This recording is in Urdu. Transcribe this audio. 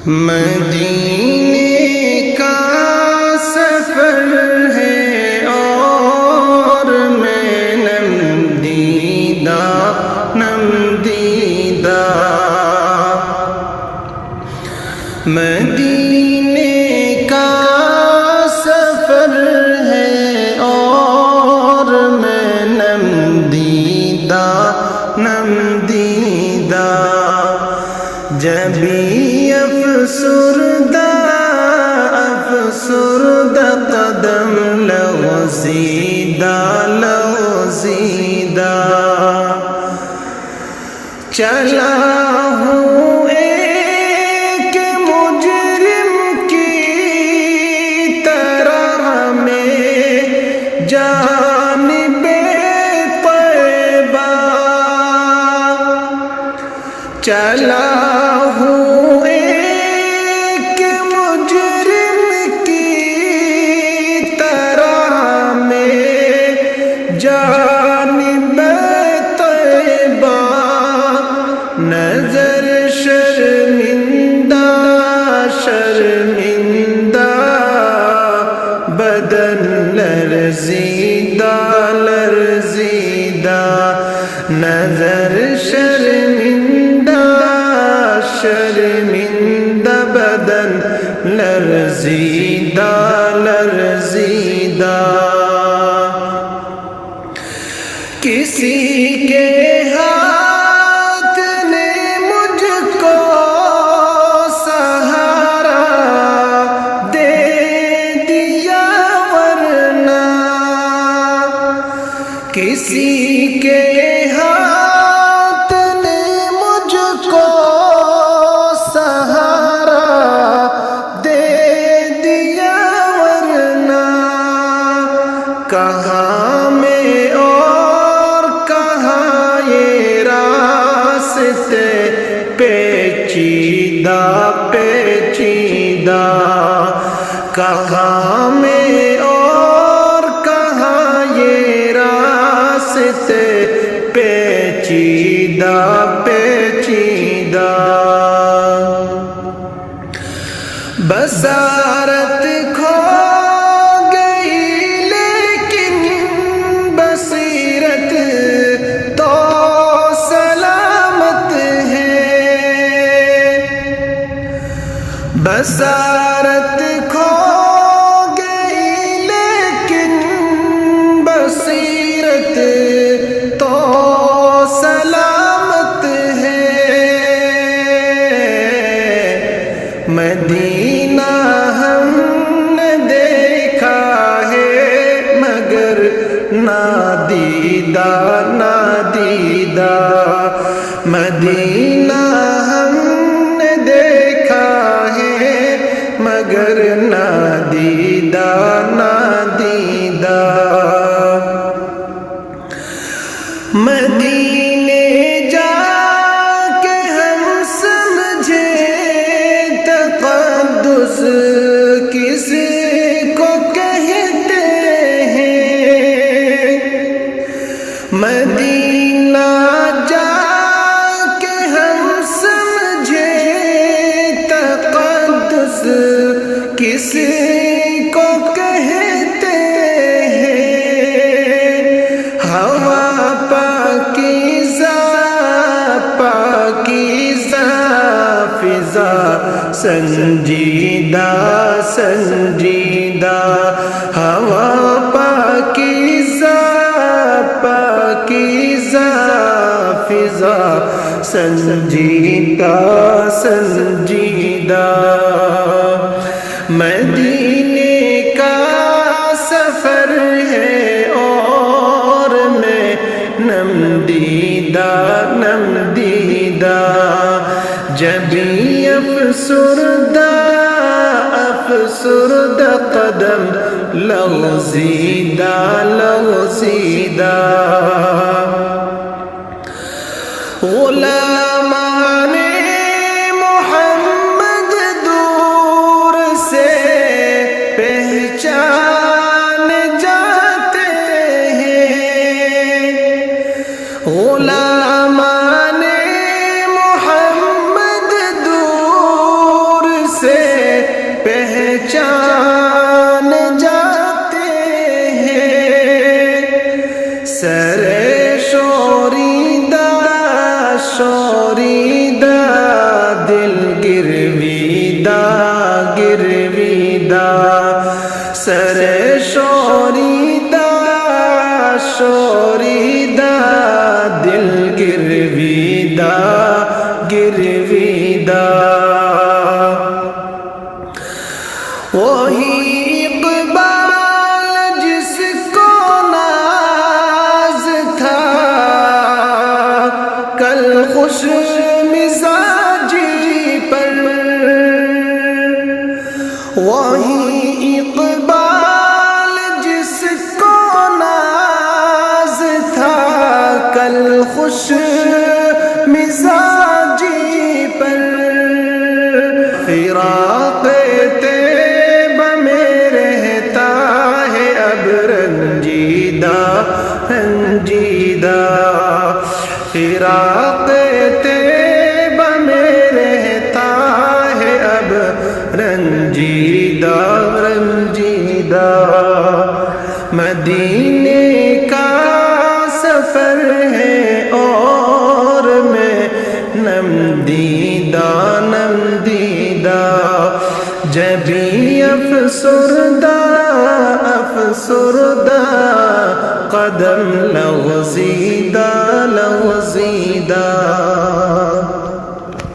مدینے کا سفر ہے اور میں نم دیدہ مدینے کا سفر ہے اور میں نم دیدہ جبی افسردہ قدم لغزیدہ چلا ہوں ایک مجرم کی طرح میں جانب طیبہ چلا ہوں ایک مجرم کی طرح میں جانب طیبہ نظر شرمندہ بدن لرزیدہ نظر شرمندہ بدن لرزیدہ کسی کے ہاتھ نے مجھ کو سہارا دے دیا ورنہ کسی کے ہاتھ نے مجھ کو سہارا دے دیا ورنہ کہاں میں اور کہاں یہ راستے پیچیدہ کہاں میں اور کہاں یہ راستے پیچیدہ بصارت کھو گئی لیکن بصیرت تو سلامت ہے بصارت کھو گئی لیکن بصیرت تو سلامت ہے مدینہ ہم نے دیکھا ہے مگر نادیدہ مدینہ ہم نے دیکھا ہے مگر نادیدہ مدینے جا کے ہم سمجھے تقدس کس کو کہتے ہیں مدینہ جا کے ہم سمجھے تقدس کس کو کہتے ہیں ہوا پاکیزہ فضا سنجیدہ ہوا پاکیزہ فضا سنجیدہ مدینے کا سفر ہے اور میں نم دیدہ جبی افسردہ قدم لغزیدہ غلامان محمد دور سے پہچان جاتے ہیں غلامان محمد دور پہچان جاتے ہیں سرے شوریدہ شوریدہ دل گرویدہ گرویدہ سرے شوریدہ شوریدہ دل گرویدہ گرویدہ وہی اقبال جس کو ناز تھا کل خوش مزاجی پر وہی اقبال جس کو ناز تھا کل خوش مزاجی پر فراق رنجیدہ فراق طیبہ میں رہتا ہے اب رنجیدہ رنجیدہ مدینے کا سفر ہے اور میں نم دیدہ نم دیدہ جبھی افسردہ افسردہ قدم لغزیدہ لغزیدہ